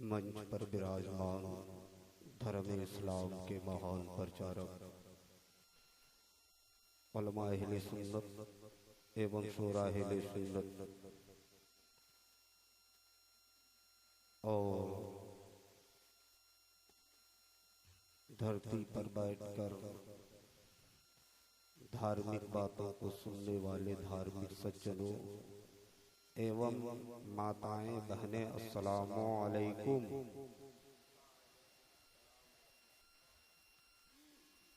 मंच पर विराजमान धर्म इस्लाम के महान प्रचारक उलमा अहले सुन्नत एवं शूरा अहले सुन्नत और धरती पर बैठकर धार्मिक बातों को सुनने वाले धार्मिक सज्जनों एवं माताएं बहनें, अस्सलामु अलैकुम।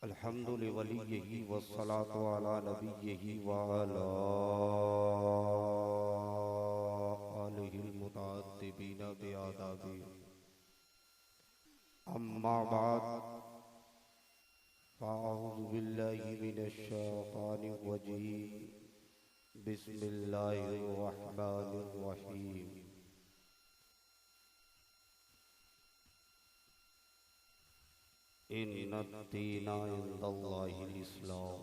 अल्हम्दुलिल्लाह वलिय्यही वस्सलातु अला नबिय्यही व अला आलिहिल मुतअद्दिबीन बिआदाबी। अम्मा बाद फ़अऊज़ु बिल्लाहि मिनश शैतानिर रजीम। बिस्मिल्लाहिर रहमानिर रहीम। इन्नद-दीना इंदल्लाहिल इस्लाम।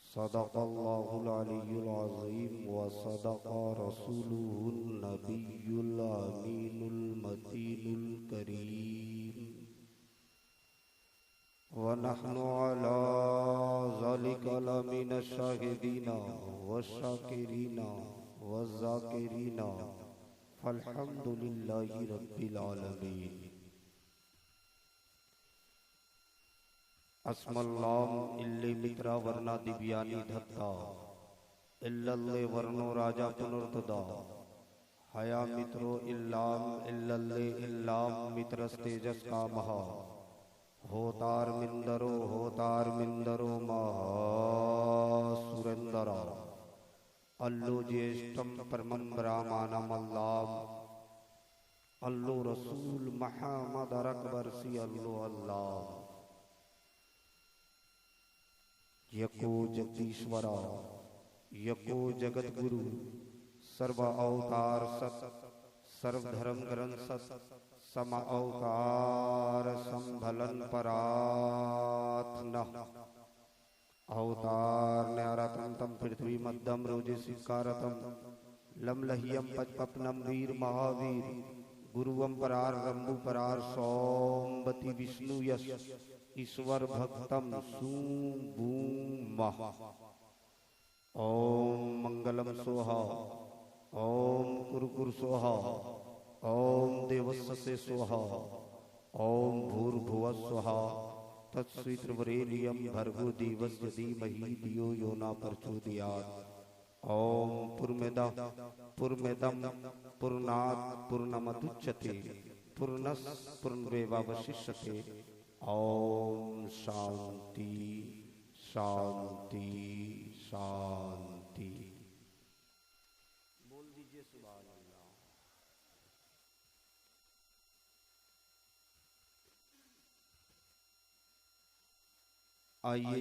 सदक़ल्लाहुल अलियुल अज़ीम व सदक़ रसूलुहुन नबियुल अमीनुल मतीनुल करीम व नहनु अला ज़ालिका लमिनश शाहिदीना व शाकिरीना व ज़ाकिरीना अल्हम्दुलिल्लाहि रब्बिल आलमीन। अस्मल्लाम इल्ले मित्रा वर्णा दिव्यानी धत्ता इल्लल्ले वर्णो राजा पुनर्तदा हया मित्रो इल्लाम इल्लल्ले इल्लाम मित्रस तेजस का महा होतार मिंदरो महा सुरेंदरा अल्लो ज्येष्ठम परमं ब्राह्मणम अल्लाह अल्लो रसूल मुहम्मद अकबरसी अल्लो अल्लाह। यको जगदीश्वरा यको जगत गुरु सर्व अवतार सत सर्वधर्म ग्रंथ सत सम अवतार संभलन परात्न अवतार न्यारतम तम पृथ्वी मध्यम रोजे सिकारतम लमलहियम पचपपनम वीर महावीर गुरुवम परार रंबु परार सोमवती विष्णु यश ईश्वर भक्तम सुबूमः। ओम मंगलम सोहा ओम कुरकुर सोहा ओम देवस्य सोहा ओम भूर्भुवः स्वहा तत्सवितुर्वरेण्यं भर्गो देवस्य धीमहि धियो यो न प्रचोदयात्। ओम पूर्णमदः पूर्णमिदं पूर्णात् पूर्णमुदच्यते पूर्णस्य पूर्णमेवावशिष्यते। ओम शांति शांति शांति। बोल दीजिए सुभान अल्लाह। आइए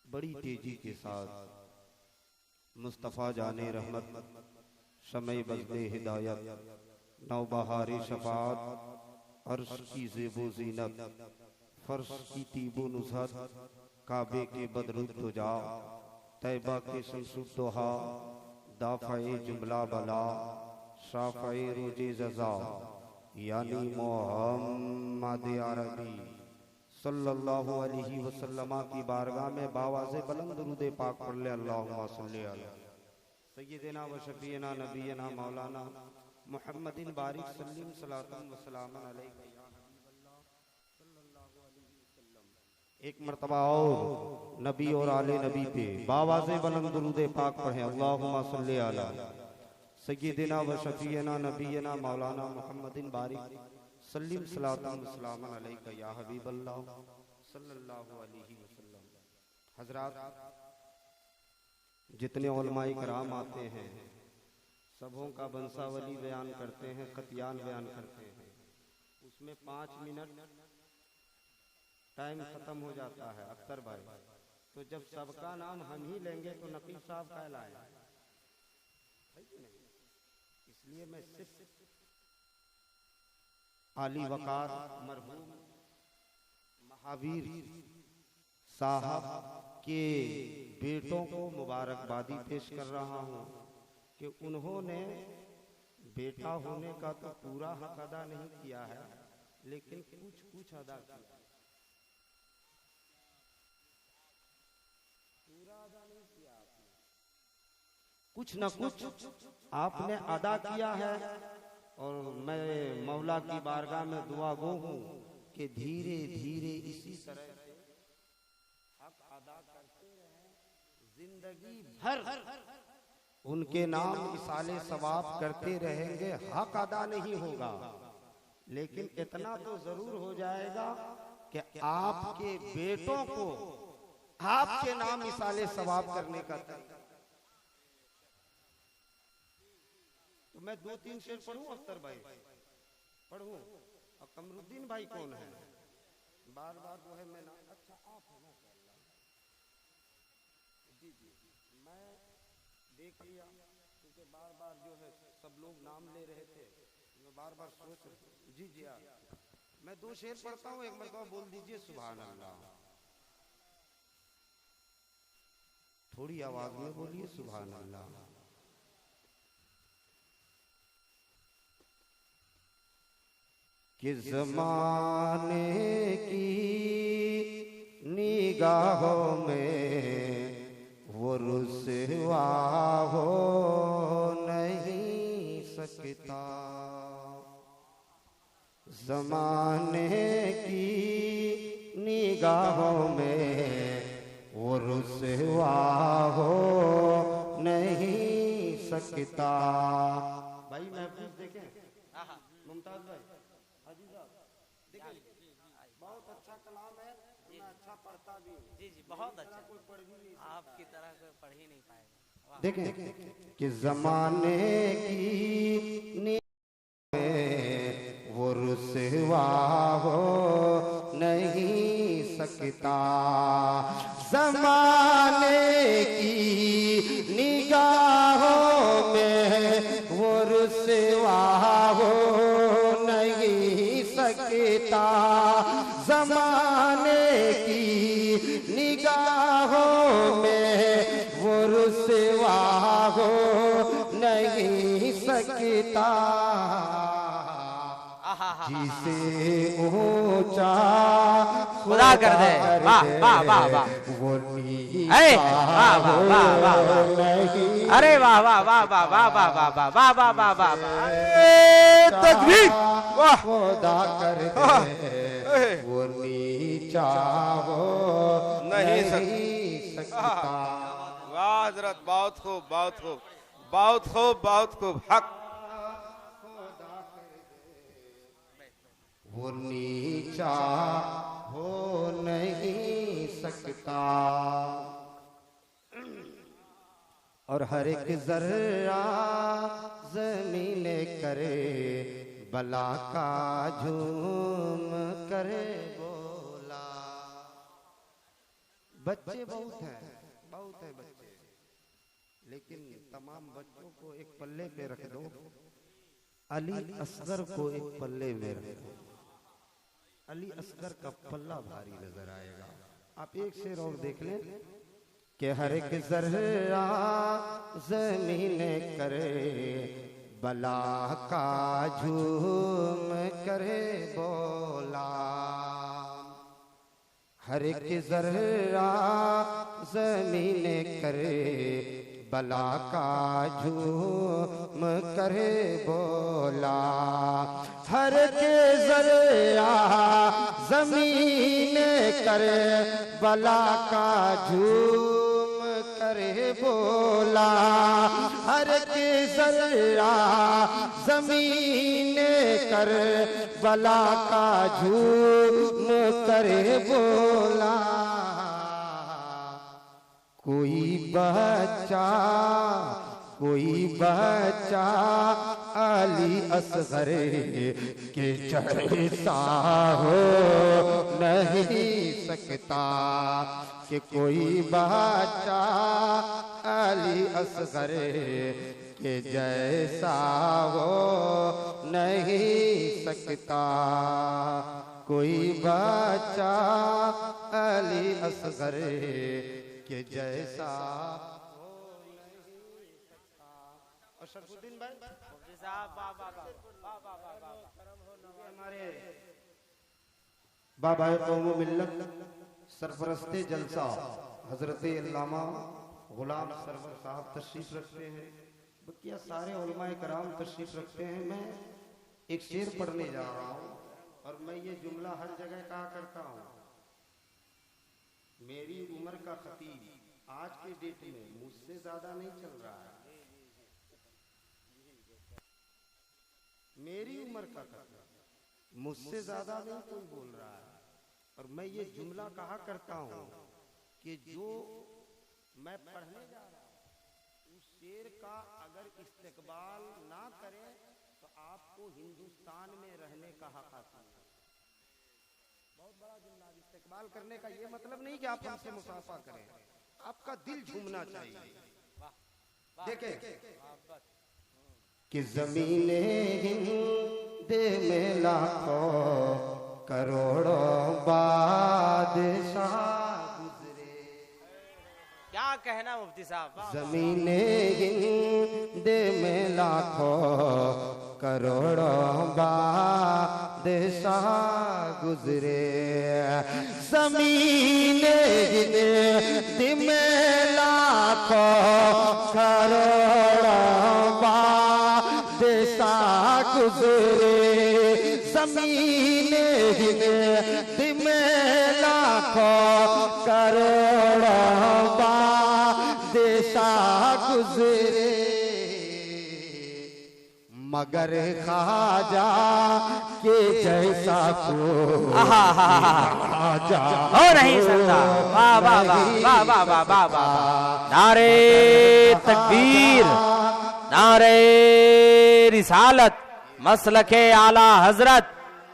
बड़ी तेजी के साथ मुस्तफ़ा जाने रहमत समय बज़्दे हिदायत नौबहारे शफात अर्श की ज़ेबो ज़ीनत फर्श की तीबो नुज़हत काबे के बदरुद तुजा तैबा के शमसुद दोहा दाफ़ाए जुमला बला शाफ़ाए रोजे ज़ज़ा यानी मोहम्मद अरबी सल्लल्लाहु अलैहि वसल्लम की बारगाह में बावाज़े बुलंद दुरूद पाक पढ़ ले। अल्लाहुम्मा सल्ली अला सय्यिदिना व शफ़ीना नबीना मौलाना मुहम्मदिन बारिक सल्लिम सलातन व सलामन अलैका या हबीबल्लाह सल्लल्लाहु अलैहि वसल्लम। एक मर्तबा और नबी और आले नबी पे बावाज़े बुलंद दुरूद पाक पढ़े। अल्लाहुम्मा सल्ली अला सय्यिदिना व शफ़ीना नबीना मौलाना मुहम्मदिन बारिक सल्लिम सलातन व सलामन अलैका या हबीबल्लाह सल्लल्लाहु अलैहि वसल्लम। हज़रात, जितने उलमाए कराम आते हैं सबों का बंसावली बयान करते हैं, खतियान बयान करते हैं, उसमें 5 मिनट टाइम खत्म हो जाता है अख्तर भाई। तो जब सबका नाम हम ही लेंगे तो नकीब साहब कहलाए, इसलिए मैं सिर्फ आली वकार मरहूम महावीर साहब के बेटों को मुबारकबादी पेश कर रहा हूँ। कि उन्होंने बेटा होने का तो पूरा हक अदा नहीं किया है, लेकिन कुछ कुछ अदा किया। पूरा अदा नहीं किया आपने, कुछ न कुछ आपने अदा किया है। और मैं मौला की बारगाह में दुआ गो हूँ कि धीरे धीरे इसी तरह से हक अदा करते रहें, जिंदगी भर उनके नाम इसाले सवाब करते रहेंगे। हक अदा नहीं होगा, लेकिन इतना तो जरूर हो जाएगा कि आपके बेटों को आपके नाम इसाले सवाब करने का तरीका। तो मैं 2-3 शेर पढ़ूं अख्तर भाई, पढ़ूं? और कमरुद्दीन भाई कौन है? बार बार जो है मैं ना, अच्छा आप है ना? जी जी, मैं देख लिया क्योंकि बार बार जो है सब लोग नाम ले रहे थे, मैं बार बार सोच रहा। जी जी आप, मैं 2 शेर पढ़ता हूँ, एक मरतबा बोल दीजिए सुभान अल्लाह। थोड़ी आवाज में बोलिए सुभान अल्लाह। कि ज़माने की निगाहों में वो रुसवा हो नहीं सकता, ज़माने की निगाहों में वो रुसवा हो नहीं सकता। भाई महफूज देखें, मुमताज भाई, बहुत अच्छा कलाम है, मैं अच्छा पढ़ता भी हूँ। जी जी, बहुत अच्छा, कोई पढ़ भी नहीं, आपकी तरह कोई पढ़ ही नहीं पाएगा। देखें कि ज़माने की में वो रुसवा हो नहीं सकता, ज़माने की निगाहों में वो रुसवा हो नहीं सकता, ज़माने की निगाहों में वो रुसवा हो नहीं सकता, जिसे ऊंचा खुदा कर दे। वाह वाह वाह वाह, वो वाह वाह वाह वाह वाह, अरे वाह वाह वाह वाह वाह वाह वाह वाह वाह वाह वाह वाह वाह, तकबीर, वाह, खुदा कर दे वो नीचा हो नहीं सकता। वाह हजरत, बहुत खूब बहुत खूब बहुत खूब बहुत खूब। हक वो नीचा हो नहीं सकता, और हर एक जर्रा जमीन करे बला का झूम करे बोला। बच्चे बहुत है बच्चे, लेकिन तमाम बच्चों को एक पल्ले पे रख दो, अली असगर को एक पल्ले में रख दो, अली असगर का पल्ला भारी नजर आएगा। आप एक शेर और देख लें कि हर एक जर्रा जमीन करे बला का झूम करे बोला, हर एक जर्रा जमीन करे बला का झूम करे बोला, हर के जर्रा जमीन करे बला का झूम करे बोला, हर के जर्रा जमीन कर बला का झूम करे बोला। कोई बच्चा अली असगर के जैसा हो नहीं सकता, कि कोई बच्चा अली असगर के जैसा हो नहीं सकता, कोई बच्चा अली असगर के जैसा हो नहीं सकता। और शरफुद्दीन भाई मुफ्ती साहब वाह वाह वाह वाह वाह वाह वाह। हमारे बाबा कौम मिल्लत सरफरस्ते जलसा हजरत अल्लामा गुलाम सरवर साहब तशरीफ रखते हैं। बकिया सारे उलमाए कराम तशरीफ रखते हैं। मैं एक शेर पढ़ने जा रहा हूँ और मैं ये जुमला हर जगह कहा करता हूँ। मेरी उम्र का खतीब आज के डेट में मुझसे ज्यादा नहीं चल रहा है। मेरी उम्र का खतीब मुझसे ज्यादा नहीं कोई बोल रहा है। और मैं ये जुमला कहा करता हूँ कि जो मैं पढ़ने जा रहा हूँ उस शेर का अगर इस्तेकबाल ना करें तो आपको हिंदुस्तान में रहने का हक हासिल है। बहुत बड़ा जुमला। इस्तेकबाल करने का ये मतलब नहीं कि आप हमसे मुसाफा करें, आपका दिल झूमना चाहिए। देखें कि ज़मीने हिंद में लाखों करोड़ों बादशाह गुजरे। क्या कहना मुफ्ती साहब। ज़मीने हिंद में लाखों करोड़ों बादशाह गुजरे। ज़मीने हिंद में लाखों करोड़ों बादशाह गुजरे। ज़मीने हिंद में लाखों करोड़ों बादशाह गुजरे। मगर ख्वाजा के जैसा कोई ख्वाजा हो नहीं सकता। वाह वाह वाह वाह वाह वाह वाह। नारे तकबीर, नारे रिसालत, मसलके आला हजरत,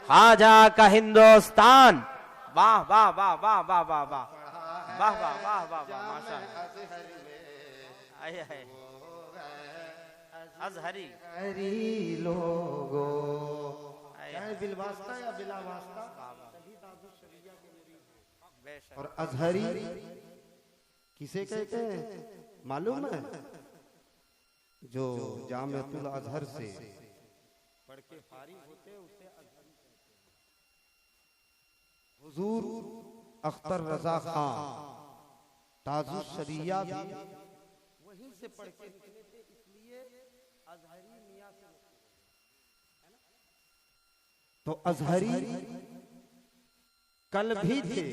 ख्वाजा का हिंदुस्तान। वाह वाह वाह वाह वाह वाह वाह वाह वाह वाह वाह वाह माशाअल्लाह। अजहरी हरी लोगो चाहे बिलवास्ता या बिला वास्ता और अजहरी किसे कहते हैं मालूम है? जो जामिअतुल अजहर से पढ़ के फारिग होते हैं उसे अजहरी। हुजूर अख्तर रजा खान ताजुश शरिया भी वहीं से पढ़ के निकले थे, इसलिए अजहरी मियां से है ना। तो अजहरी कल भी थे,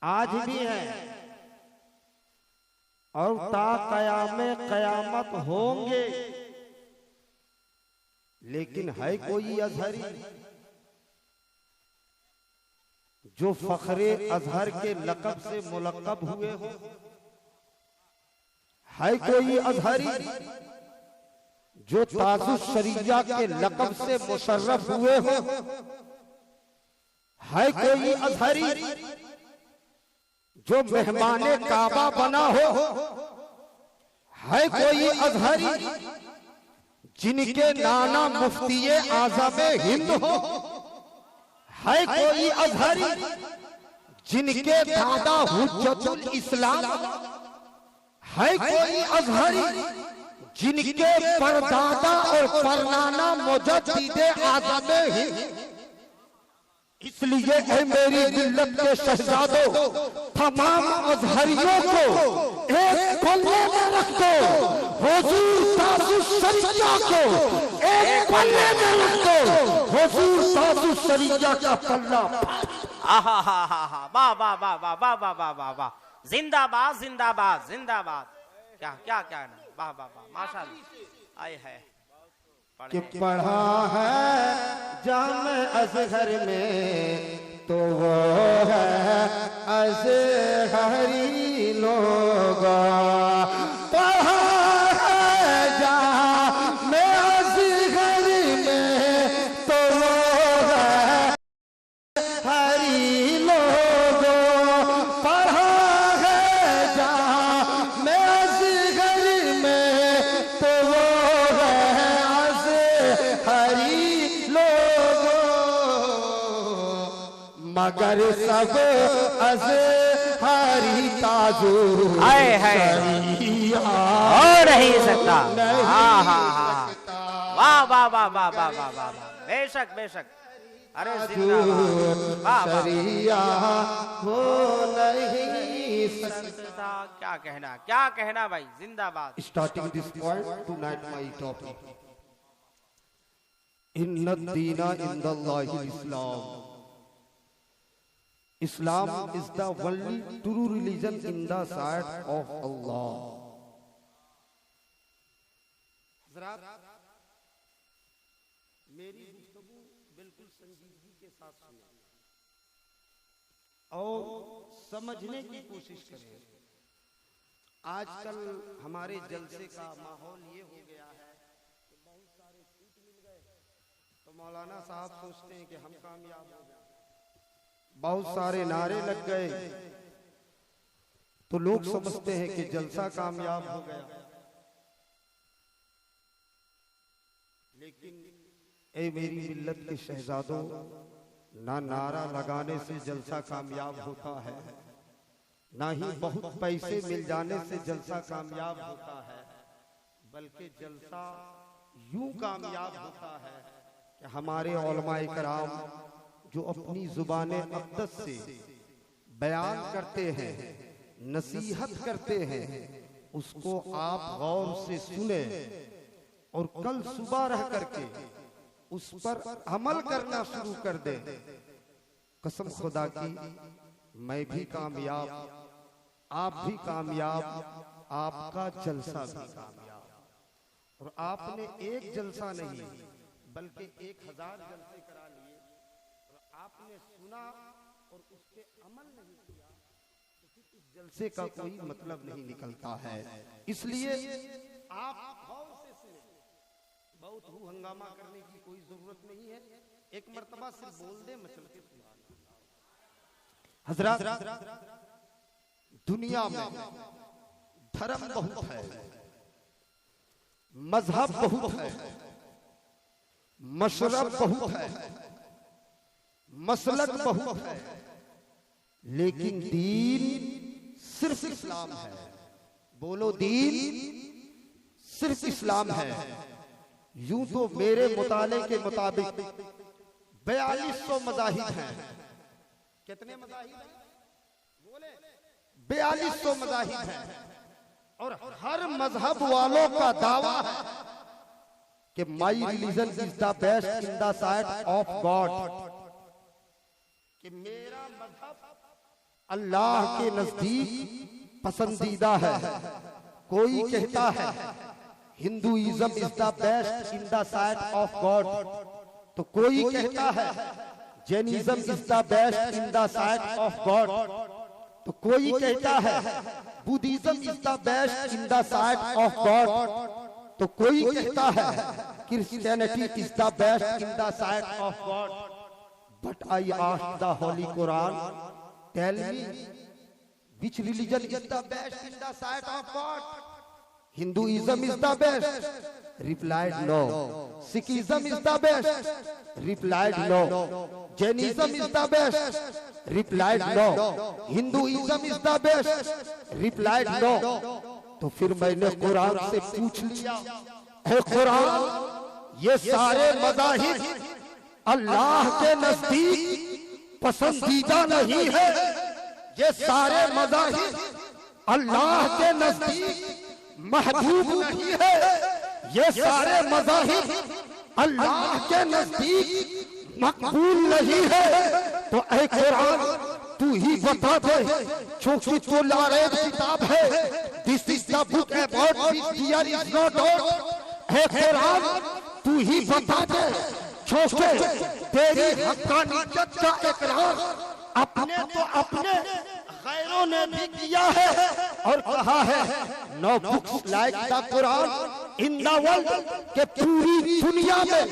आज भी है और ता कयामे कयामत होंगे। लेकिन है कोई अजहरी जो फखरे अजहर के लक़ब से मुलक़ब हुए हो? है कोई अजहरी जो ताजुश शरिया के लक़ब से मुशर्रफ हुए हो? है कोई अजहरी जो मेहमाने काबा बना हो? है कोई अजहरी जिनके नाना मुफ्तिये आज़म हिंद हो? है कोई अजहरी जिनके दादा हुज्जतुल इस्लाम? है कोई अजहरी जिनके परदादा और परनाना मुजद्दिदे आज़म हिंद? इसलिए है मेरी मिल्लत के शहजादों, तमाम अजहरियों को एक कोने में रख दो। हुजूर ताजुश शरिया को एक कोने में रख दो। हुजूर ताजुश शरिया का पल्ला। आहा हा हा हा वाह वाह वाह वाह वाह वाह वाह वाह वाह। जिंदाबाद जिंदाबाद जिंदाबाद। क्या क्या क्या ना, वाह वाह वाह माशाअल्लाह। आए है कि पढ़ा है जामे अजहर में तो वो है अजहरी लोग। पढ़ा है जामे अजहर में तो वो है हरी लोग। पढ़ा है जामे अजहर में तो वो मगर सब अजहरी ताजुश आए है शरिया और नहीं सकता। हाँ हाँ हाँ, वाह वाह वाह वाह वाह वाह वाह, बेशक बेशक। अरे जिंदाबाद, वाह वाह, हो नहीं सकता। क्या कहना भाई, जिंदाबाद। Starting this point tonight my topic. Inna dina indallahi Islam. Islam is the only true religion in the sight of Allah. मेरी गुफ्तगू बिल्कुल संजीदगी के साथ सुने और समझने की कोशिश करें। आजकल हमारे जलसे का माहौल ये हो गया है कि बहुत सारे सीट मिल गए तो मौलाना साहब सोचते हैं कि हम कामयाब हो गए, बहुत सारे नारे लग गए तो लोग समझते हैं कि जलसा कामयाब हो गया। लेकिन ए मेरी मिल्लत के शहजादों, ना नारा लगाने से जलसा कामयाब होता है, ना ही बहुत पैसे मिल जाने से जलसा कामयाब होता है, बल्कि जलसा यूं कामयाब होता है कि हमारे उलमाए कराम जो अपनी जुबाने अक़दस से बयान करते हैं, नसीहत करते हैं, उसको आप गौर से सुने और कल सुबह रह करके उस पर अमल करना शुरू कर दे। कसम खुदा की मैं भी कामयाब, आप भी कामयाब, आपका जलसा भी कामयाब। और आपने एक जलसा नहीं बल्कि 1000 जलसे करा लिए और आपने सुना और उस पे अमल नहीं किया तो फिर इस जलसे का कोई मतलब नहीं निकलता है। इसलिए आप गौर से सुने, बहुत हु हंगामा करने की कोई जरूरत नहीं है। एक मर्तबा सिर्फ बोल दे मचल के हजरत, दुनिया में धर्म बहुत है, मजहब बहुत है, मशरब बहुत है, मसलक बहुत है, लेकिन दीन सिर्फ इस्लाम है। बोलो, दीन सिर्फ इस्लाम है। यूं तो मेरे मुताले के मुताबिक 4200 मज़ाहिब हैं। कितने मज़ाहिब हैं? बोले 4200 मज़ाहिब हैं और हर मजहब वालों का दावा है कि my religion is the best in the sight of God, कि मेरा मजहब अल्लाह के नजदीक पसंदीदा है। कोई कहता है Hinduism is the best in the sight of God, तो कोई कहता है Jainism is the best in the sight of God, तो कोई कहता है Buddhism is the best in the sight of God, तो कोई कहता है Christianity is the best in the sight of God. But I ask the holy Quran, tell me which religion is the best in the sight of God? Hinduism is the best. Replied no. Sikhism is the best. Replied no. Jainism is the best. Replied no. Hinduism is the best. Replied no. तो फिर मैंने कुरान से पूछ लिया, है कुरान ये सारे मज़ाहिब अल्लाह के नजदीक पसंदीदा नहीं है? ये सारे मज़ाहिब अल्लाह के नजदीक महबूब नहीं है? ये सारे मज़ाहिब अल्लाह के नजदीक मकबूल नहीं है? तो ऐ कुरान तू ही बता दे, क्योंकि तो लारेब किताब है, this is the book about which here is no doubt. है कुरान तू ही बता दे, क्योंकि तेरी हक़ानियत का इकरार अपने तो अपने गैरों ने भी किया है और कहा है no books like the Quran in the world, के पूरी दुनिया में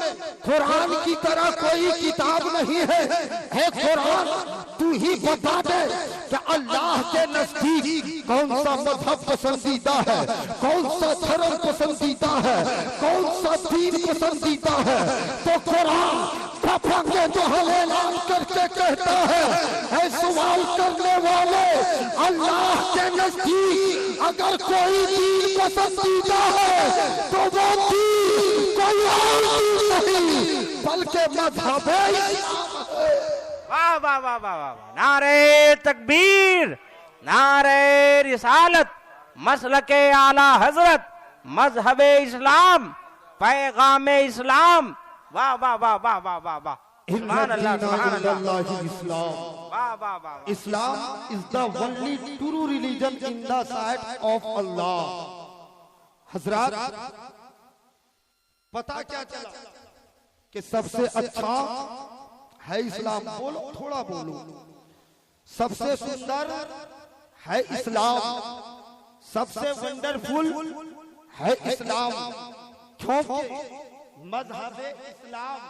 कुरान की तरह कोई किताब नहीं है। है कुरान तू ही बता दे कि अल्लाह के नजदीक कौन सा मजहब पसंदीदा है, कौन सा धर्म पसंदीदा है, कौन सा दीन पसंदीदा है? तो कुरान खफांगे जो हमें ऐलान करके कहता है सवाल करने वाले अल्लाह के नजदीक अगर कोई दीन पसंदीदा है तो वो दीन कोई और दीन नहीं बल्कि मजहब है। वाह वाह वाह वाह वाह, नारे तकबीर, नारे रिसालत, मसलके आला हजरत, मजहब इस्लाम, पैगाम इस्लाम। वाह वाह वाह वाह वाह वाह वाह, सुभान अल्लाह सुभान अल्लाह। वाह वाह वाह। Islam is the only true religion in the sight of Allah. हजरात पता क्या चला कि सबसे अच्छा है इस्लाम। बोलो थोड़ा बोलो। सबसे सुंदर है इस्लाम, सबसे वंडरफुल है इस्लाम, क्योंकि मजहब इस्लाम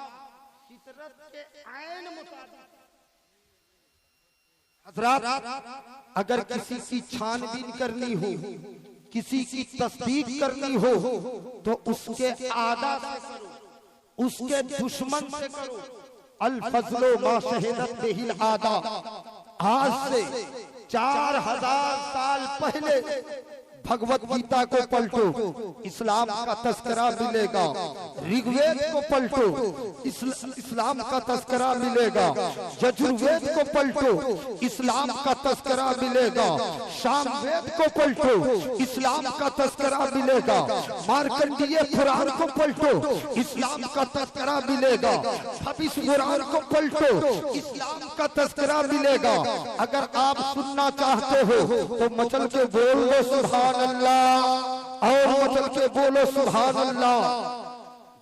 फितरत के आइन मुताबिक। हजरात अगर किसी की छानबीन करनी हो, किसी की तस्दीक करनी हो तो उसके आदा से करो, उसके दुश्मन से करो। अल फजलो मा शहीदत बिहिल आदा। आज से 4000 साल पहले भगवत गीता को पलटो, इस्लाम का तस्करा मिलेगा। ऋग्वेद को पलटो, इस्लाम का तस्करा मिलेगा। यजुर्वेद को पलटो, इस्लाम का तस्करा मिलेगा। सामवेद को पलटो, इस्लाम का तस्करा मिलेगा। मार्कंडीय पुराण को पलटो, इस्लाम का तस्करा मिलेगा। भविष्य पुराण को पलटो, इस्लाम का तस्करा मिलेगा। अगर आप सुनना चाहते हो तो मचल के बोल लो सुभान अल्लाह, और मचल के बोलो सुभान अल्लाह।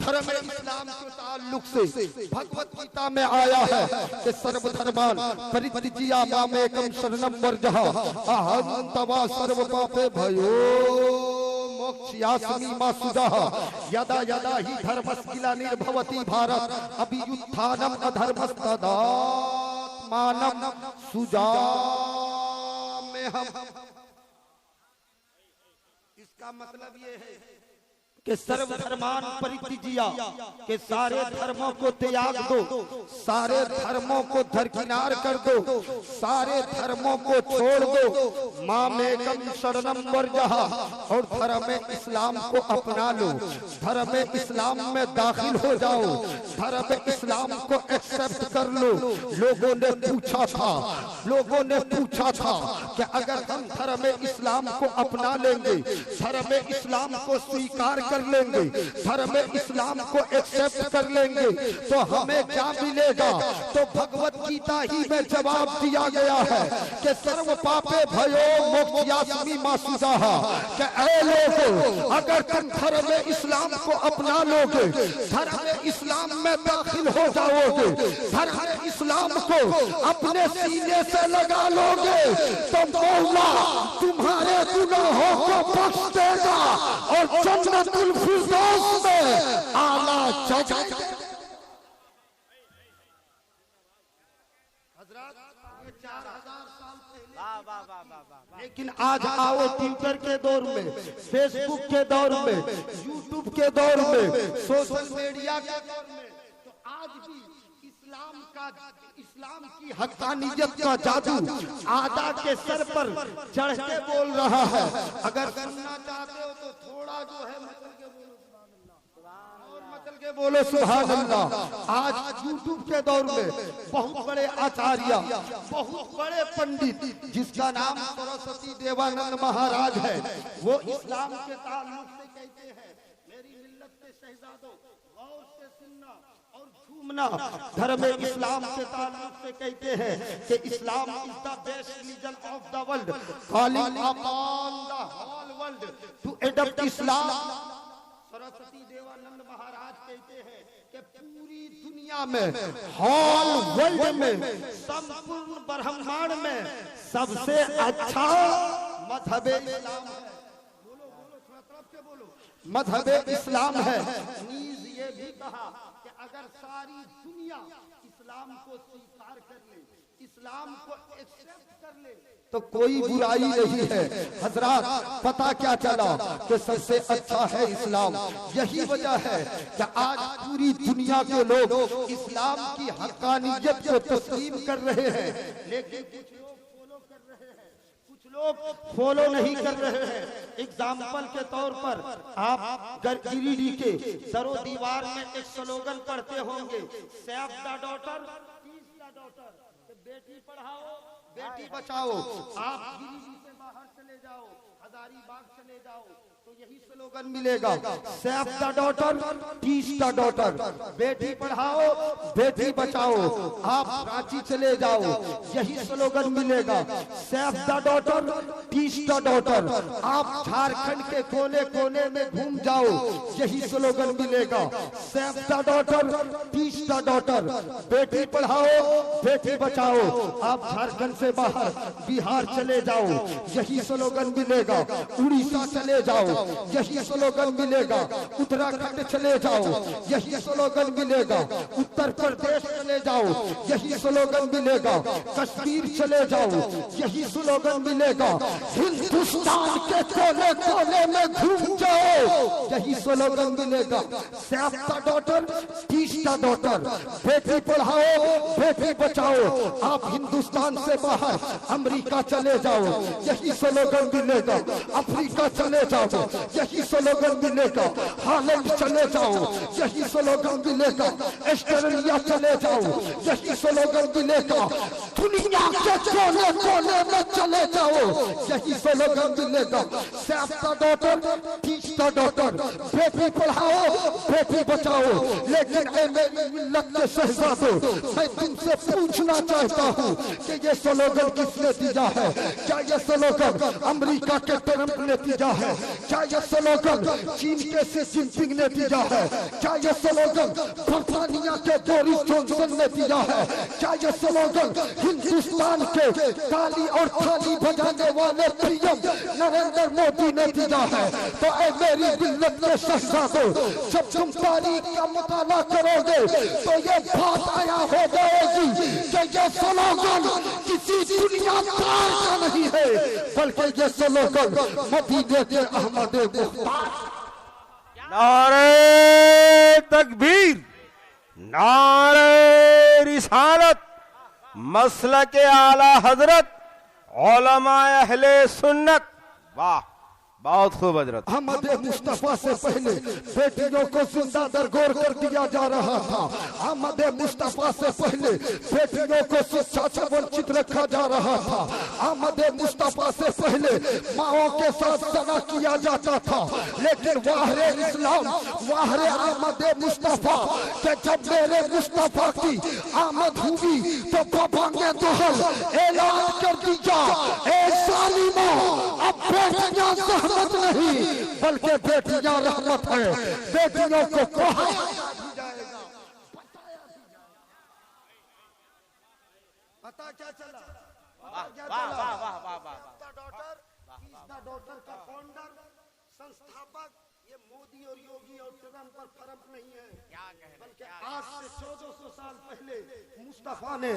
धर्म इस्लाम के ताल्लुक से भगवत गीता में आया है कि सर्वधर्मान परित्यज्य मामेकं शरणं व्रजः अहं तवा सर्व पापे भयो मोक्षयास्मि मा सुजः। यदा यदा हि धर्मस्किलानिर्भवति भारत अभियुत्थानम् अधर्मस्तदात्मानं सुजाम्यहम्। इसका मतलब ये है कि सर्वधर्मान परित्यज्य, के सारे धर्मों को त्याग दो, सारे धर्मों को दरकिनार कर दो, सारे धर्मों को छोड़ दो। मामेकं शरणं व्रजः, और धर्म इस्लाम को अपना लो, धर्म इस्लाम में दाखिल हो जाओ, धर्म इस्लाम को एक्सेप्ट कर लो। लोगों ने पूछा था कि अगर हम धर्म इस्लाम को अपना लेंगे, धर्म इस्लाम को स्वीकार कर लेंगे, धर्म इस्लाम को एक्सेप्ट कर लेंगे तो हमें क्या मिलेगा? तो भगवत गीता ही में जवाब दिया गया है कि सर्व पापे भयो मोक्षयास्मि मा सुजः। कि ऐ लोगों, अगर तुम धर्म इस्लाम को अपना लोगे, धर्म इस्लाम में दाखिल हो जाओगे, धर्म इस्लाम को अपने सीने से लगा लोगे तो मौला तुम्हारे गुनाहों को बख्श देगा और जन्नतुल फिरदौस में आला जगह। लेकिन आज आओ ट्विटर के दौर में, फेसबुक के दौर में, यूट्यूब के दौर में, सोशल मीडिया के दौर में, तो आज भी इस्लाम की हक्कानियत का जादू आदा के सर पर चढ़ के बोल रहा है। अगर सुनना चाहते हो तो थोड़ा जो है मचल के बोलो सुभान अल्लाह। आज यूट्यूब के दौर में बहुत बड़े आचार्य, बहुत बड़े पंडित, जिसका नाम सरस्वती देवानंद महाराज है, वो इस्लाम के ताल्लुक से कहते हैं, मेरी मिल्लत के शहजादों गौर से सुनना और झूमना। धर्म इस्लाम के ताल्लुक से कहते हैं कि Islam is the best religion of the world, calling upon the whole world to adopt Islam. Saraswati Devanand Maharaj कहते हैं कि पूरी दुनिया में, होल वर्ल्ड में, संपूर्ण ब्रह्मांड में सबसे अच्छा मजहब इस्लाम है। बोलो बोलो थोड़ा तरफ से बोलो, मजहब इस्लाम है। नीज ये भी कहा कि अगर सारी दुनिया इस्लाम को स्वीकार कर ले, इस्लाम को एक्सेप्ट कर ले तो कोई बुराई नहीं है। हजरात, पता क्या चला कि सबसे अच्छा है इस्लाम। यही वजह है कि आज पूरी दुनिया के लोग इस्लाम की हक्कानियत को तस्लीम कर रहे हैं, लेकिन कुछ लोग फॉलो कर रहे हैं, कुछ लोग फॉलो नहीं कर रहे हैं। एग्जाम्पल के तौर पर आप गिरिडीह के सरो दीवार में एक स्लोगन पढ़ते होंगे, save the daughter, teach the daughter, Beti Padhao Beti Bachao. आप गिरिडीह से बाहर चले जाओ, हजारीबाग चले जाओ तो यही स्लोगन मिलेगा, save the daughter, teach the daughter, Beti Padhao Beti Bachao. आप रांची चले जाओ, यही स्लोगन मिलेगा, save the daughter, teach the daughter. आप झारखंड के कोने कोने में घूम जाओ, यही स्लोगन मिलेगा, save the daughter, teach the daughter, Beti Padhao Beti Bachao. आप झारखंड से बाहर बिहार चले जाओ, यही स्लोगन मिलेगा, उड़ीसा चले जाओ, यही स्लोगन मिलेगा, उत्तराखंड चले जाओ, यही स्लोगन मिलेगा, उत्तर प्रदेश चले जाओ, यही स्लोगन मिलेगा, कश्मीर चले जाओ, यही स्लोगन मिलेगा, हिंदुस्तान के कोने कोने में घूम जाओ, यही स्लोगन मिलेगा, save the daughter, teach the daughter, Beti Padhao Beti Bachao. आप हिंदुस्तान से बाहर अमेरिका चले जाओ, यही स्लोगन मिलेगा, अफ्रीका चले जाओ, यही स्लोगन मिलेगा, हॉलैंड चले जाओ, यही स्लोगन मिलेगा, ऑस्ट्रेलिया चले जाओ, यही स्लोगन मिलेगा, दुनिया के कोने कोने में चले जाओ, यही स्लोगन मिलेगा, save the daughter, teach the daughter, Beti Padhao Beti Bachao. लेकिन मेरी मिल्लत के शहजादों, मैं तुमसे पूछना चाहता हूँ कि ये स्लोगन किसने दिया है? क्या ये स्लोगन अमेरिका के ट्रंप ने दिया है? क्या ये स्लोगन चीन के शी जिनपिंग ने दिया है? क्या ये स्लोगन बर्तानिया के बोरिस जॉनसन ने दिया है? क्या ये स्लोगन हिंदुस्तान के ताली और थाली बजाने वाले पीएम नरेंद्र मोदी ने दिया है? तो ऐ मेरी मिल्लत के शहजादों, जब तुम तारीख का मुताला करोगे तो ये बात आया हो जाएगी कि ये स्लोगन किसी दुनियादार का नहीं है, बल्कि ये स्लोगन मदीने के अहमद मुख्तार। नारे तकबीर, नारे रिसालत, मसलके आला हजरत, उलमाए अहले सुन्नत। वाह, बहुत खूब हजरत। अहमद मुस्तफा से पहले बेटियों को जिंदा दरगोर कर दिया जा रहा था। अहमद मुस्तफा से पहले बेटियों को शिक्षा से वंचित रखा जा रहा था। अहमद मुस्तफा से पहले माओ के साथ जना किया जाता था। लेकिन वाहरे इस्लाम, वाहरे अहमद मुस्तफा के जब मेरे मुस्तफा की आमद हुई तो बाबांगे दुहल ऐलान कर दिया, ए जालिमों, अब बेटियां रहमत नहीं बल्कि बेटियां रहमत है। बेटियों को कहा पता क्या चला? डॉटर का फाउंडर, संस्थापक ये मोदी और योगी और ट्रंप पर फर्क नहीं है, बल्कि आज से 1400 साल पहले मुस्तफा ने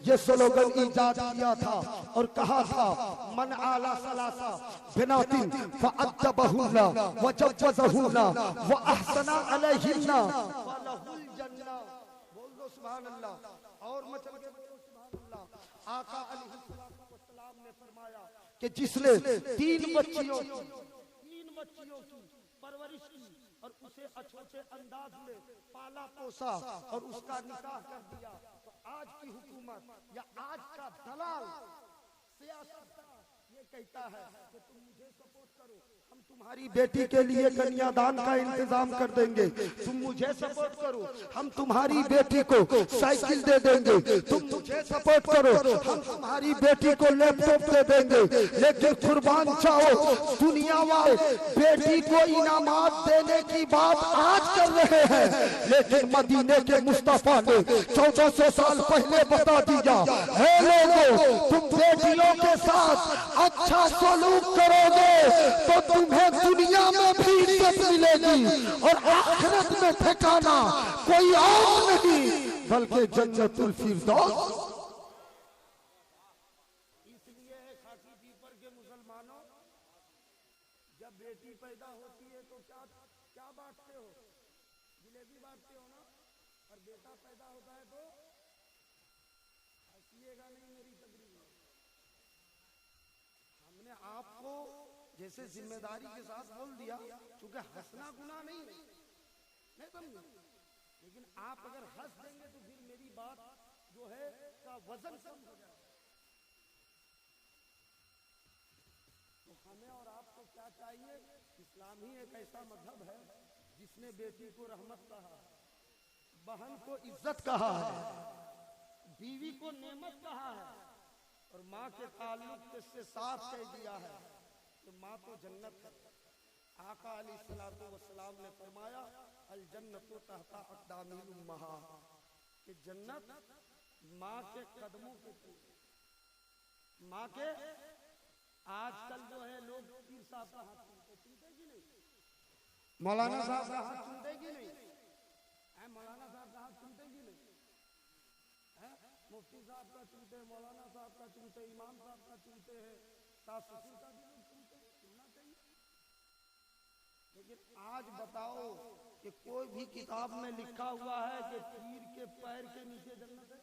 ये स्लोगन इजाद किया था और कहा था, मन आला सलासा बिनातिन फअद्दबहुन्ना वजव्वज़हुन्ना व अहसना अलैहिन्ना फलहुल जन्ना। बोल दो सुभान अल्लाह। और मचल के बोलो सुभान अल्लाह। आका अलैहिस्सलाम ने फरमाया कि जिसने तीन बच्चियों की परवरिश की और उसे अच्छे अंदाज में पाला पोसा और उसका निकाह कर दिया, तो आज की हुकूमत या आज का दलाल सियासतदान ये कहता है कि तुम मुझे सपोर्ट करो, हम तुम्हारी बेटी के लिए कन्यादान का इंतजाम कर देंगे, तुम मुझे सपोर्ट करो, हम तुम्हारी बेटी को साइकिल दे देंगे, तुम मुझे सपोर्ट करो, हम तुम्हारी बेटी को लैपटॉप दे देंगे। लेकिन कुर्बान जाओ, दुनिया वाले बेटी को इनामात देने की बात आज कर रहे हैं, लेकिन मदीने के मुस्तफा ने 1400 साल पहले बता दिया, हे लोगों, तुम बेटियों के साथ अच्छा सलूक करोगे तो तुम्हें दुनिया में भी इज्जत मिलेगी और आखिरत में ठिकाना कोई और नहीं बल्कि जन्नतुल फिरदौस। जब बेटी पैदा होती है तो क्या क्या बांटते हो? जिलेबी बांटते हो ना। और बेटा पैदा होता है तो हंसिएगा नहीं मेरी तकरीर में। हमने आपको जैसे जिम्मेदारी के साथ बोल दिया, क्योंकि हंसना गुनाह नहीं है, नहीं समझे। लेकिन आप अगर हंस देंगे तो फिर मेरी बात जो है का वजन कम हो जाएगा। तो हमें और आपको क्या चाहिए? इस्लाम ही एक ऐसा मजहब है जिसने बेटी को रहमत कहा, बहन को इज्जत कहा है, बीवी को नेमत कहा है, और माँ के ताल्लुक से साफ कह दिया है कि माँ तो जन्नत है। आका अलैहिस्सलातु वस्सलाम ने फरमाया अल जन्नतु तहता अक़दामिल उम्महात, कि जन्नत माँ के कदमों के तले। माँ के आजकल जो है लोग पीर साहब का हाथ चूमते कि नहीं? मौलाना साहब का हाथ चूमते कि नहीं? मौलाना साहब का हाथ चूमते कि नहीं? मुफ्ती साहब का चूमते हैं, मौलाना साहब का चूमते, इमाम साहब का चूमते हैं, सास ससुर का भी लोग चूमते हैं, चूमना चाहिए। लेकिन आज बताओ कि कोई भी किताब में लिखा हुआ है कि पीर के पैर के नीचे जन्नत है?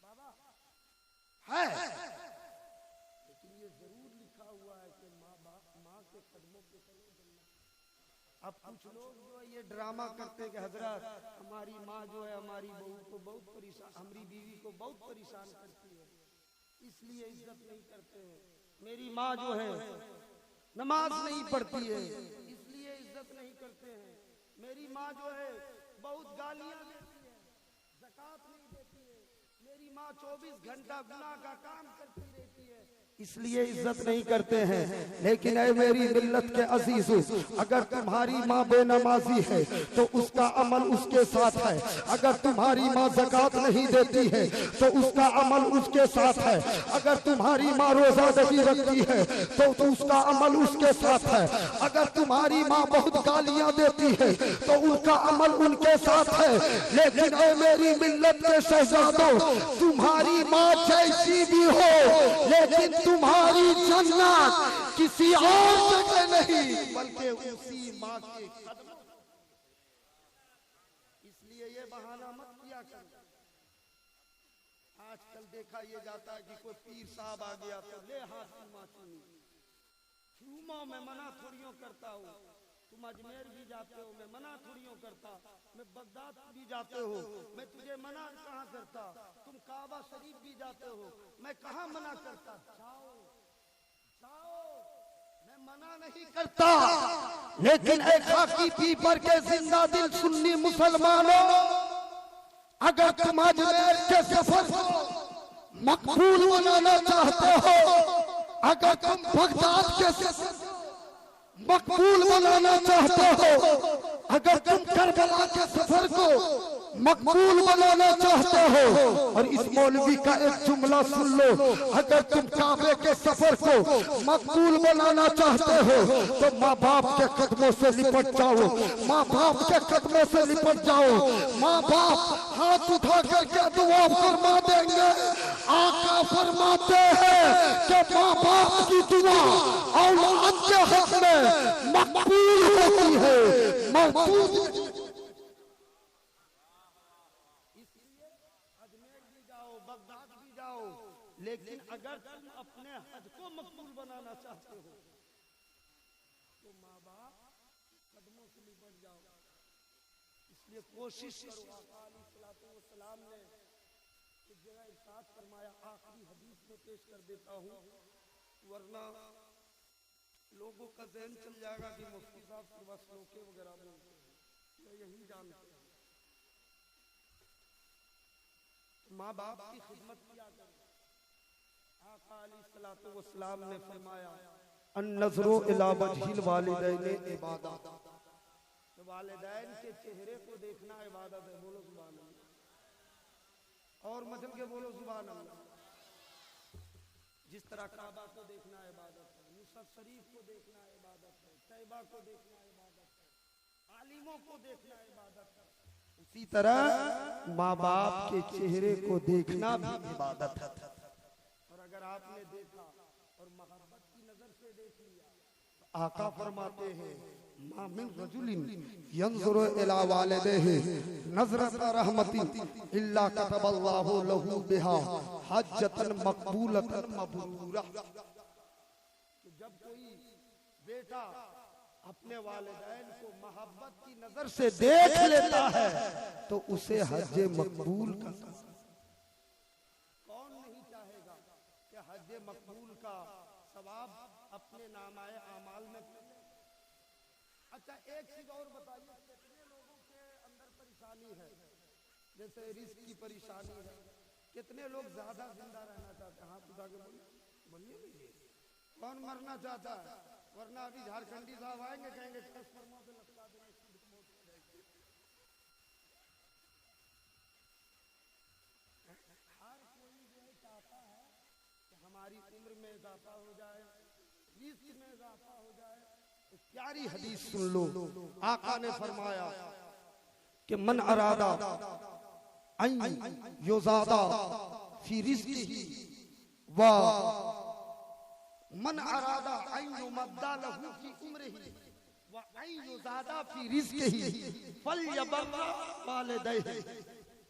बाबा है, लेकिन ये जरूर लिखा हुआ है कि माँ के कदमों के तले जन्नत। अब कुछ लोग जो है ये ड्रामा करते हैं कि हजरत हमारी माँ जो है हमारी बहू को बहुत परेशान, हमारी बीवी को बहुत परेशान करती है, इसलिए इज्जत नहीं करते हैं। मेरी माँ जो है नमाज नहीं पढ़ती है, इसलिए इज्जत नहीं करते हैं। मेरी माँ जो है बहुत गालियां देती है, ज़कात नहीं देती है। मेरी माँ 24 घंटा गुनाह का काम करती रहती है, इसलिए इज्जत नहीं करते हैं। लेकिन ऐ मेरी मिल्लत के अजीजों, अगर तुम्हारी माँ बेनमाजी है तो उसका अमल उसके साथ है। अगर तुम्हारी माँ ज़कात नहीं देती है तो उसका अमल उसके साथ है। अगर तुम्हारी माँ रोज़ादगी रखती है तो उसका अमल उसके साथ है। अगर तुम्हारी माँ बहुत गालियां देती है तो उनका अमल उनके साथ है। लेकिन ऐ मेरी मिल्लत के शहजादों, तुम्हारी माँ जैसी भी हो, लेकिन तुम्हारी जन्नत किसी और जगह नहीं बल्कि उसी माँ के कदमों। इसलिए ये बहाना मत किया कर। आजकल देखा ये जाता है कि कोई पीर साहब आ गया तो ले हाथ माँ चूमी। चूमो, मैं मना थोड़ियों करता हूँ। तुम अजमेर भी जाते हो, मैं मना थोड़ियों करता। मैं बगदाद भी जाते हो, मैं तुझे मना कहाँ करता। तुम काबा शरीफ भी जाते हो, मैं कहाँ मना करता। जाओ जाओ, मैं मना नहीं करता। लेकिन एक खाकी पीपर के जिंदा दिल सुन्नी मुसलमानों, अगर तुम अजमेर के सफर को मकबूल बनाना चाहते हो, अगर तुम बगदाद के सफर मकबूल बनाना चाहते हो, अगर तुम करबला के सफर को मकबूल बनाना चाहते हो, और इस मौलवी का एक जुमला सुन लो, अगर तुम काबे के सफर को मकबूल बनाना चाहते हो तो माँ बाप के कदमों से लिपट जाओ। माँ बाप के कदमों से लिपट जाओ। माँ बाप हाथ उठा करके दुआ फरमा देंगे। आका फरमाते हैं कि माँ बाप की दुआ औलाद के हक में मकबूल होती है, मकबूल। इसलिए अजमेर भी जाओ, बगदाद भी जाओ, लेकिन अगर तुम अपने हज को मकबूल बनाना चाहते हो तो माँ बाप कदमों से लिपट जाओ। इसलिए कोशिश करो। आका अलैहिस्सलातु वस्सलाम ने एक जगह इरशाद फरमाया, आखिरी हदीस में पेश कर देता हूँ वरना लोगों का ज़हन चल जाएगा कि मुफ्ती साहब पूरा श्लोके वगैरह बोलते हैं। मैं यही जानता हूँ माँ बाप की खिदमत किया करें। आका अलैहिस्सलातु वस्सलाम ने फरमाया अन्नज़्रु इला वजहिल वालिदैन इबादत, वालिदैन के चेहरे को देखना इबादत है। बोलो सुभान अल्लाह। और मचल के बोलो सुभान अल्लाह। जिस तरह काबा को देखना इबादत है, मुसहफ शरीफ को देखना इबादत है, तैबा को देखना इबादत है, आलिमों को देखना इबादत है, उसी तरह माँ बाप के चेहरे को देखना भी इबादत है। और अगर आपने देखा और मोहब्बत की नजर से देख लिया तो आका फरमाते हैं मा मिन रजुलिन यंजुरु इला वालिदैहि नज़रत रहमतिन इल्ला कतबल्लाहु लहू बिहा हज्जतन मकबूलतन मबरूरा। जब कोई बेटा अपने वालिदैन को मोहब्बत की नजर से देख लेता है तो उसे हज मकबूल करता है। कौन नहीं चाहेगा कि हज मकबूल का सवाब अपने नामाए आमाल में। अच्छा एक चीज और बताइए, कितने लोगों के अंदर परेशानी है, जैसे रिस्क की परेशानी है, कितने लोग ज्यादा जिंदा रहना चाहते हैं? हाथ उठा के बोलिए। कौन मरना चाहता है? वरना अभी झारखंडी साहब आएंगे कहेंगे ट्रांसफार्मर पे लटका देना। हर कोई ये चाहता है कि हमारी उम्र में इजाफा हो जाए, रिस्क में इजाफा हो जाए। प्यारी हदीस सुन लो, आका ने फरमाया कि मन अरादा अन युज़ादा फी रिज़्क़िही व मन अरादा अन युमद्दा लहू फी उम्रिही व अन युज़ादा फी रिज़्क़िही फलयबर्र वालिदैहि।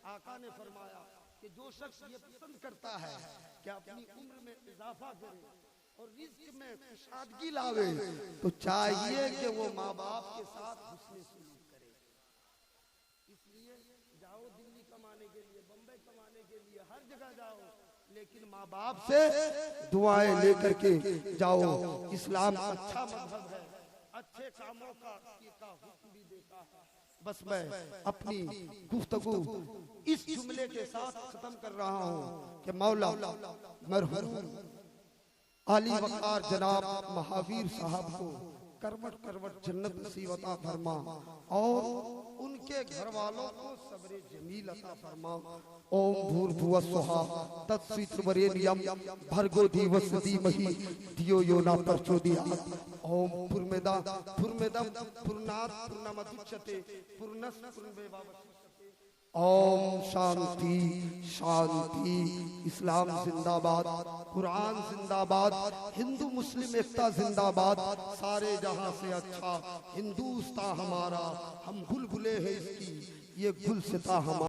आका ने फरमाया कि जो शख्स ये पसंद करता है कि अपनी उम्र में इजाफा करे और रिज़्क़ में खुशहाली लावे तो चाहिए कि वो माँ बाप के साथ हुस्न सलूक करे। इसलिए जाओ दिल्ली कमाने के लिए, बम्बई कमाने के लिए, हर जगह जाओ, लेकिन माँ बाप से दुआएं लेकर के जाओ। इस्लाम अच्छा मजहब है, अच्छे कामों का हुक्म भी देता है। बस मैं अपनी गुफ्तगू इस जुमले के साथ खत्म कर रहा हूँ कि मौला मरहूम आली वकार जनाब महावीर साहब को करवट करवट जन्नत नसीब अता फरमा और उनके घर वालों को सब्र जमील अता फरमा। ओम भूर्भुवः स्वः तत्सवितुर्वरेण्यं भर्गो देवस्य धीमहि धियो यो न प्रचोदयात्। ओम पूर्णमेदा पूर्णमेदं पूर्णात् पूर्णमुदच्यते पूर्णस्य पूर्णमेवावशिष्यते। ओम शांति शांति। इस्लाम जिंदाबाद, कुरान जिंदाबाद, हिंदू मुस्लिम एकता जिंदाबाद। सारे जहां से अच्छा हिंदुस्तान हमारा, हम बुलबुले हैं इसकी, ये गुलसिता हमारा।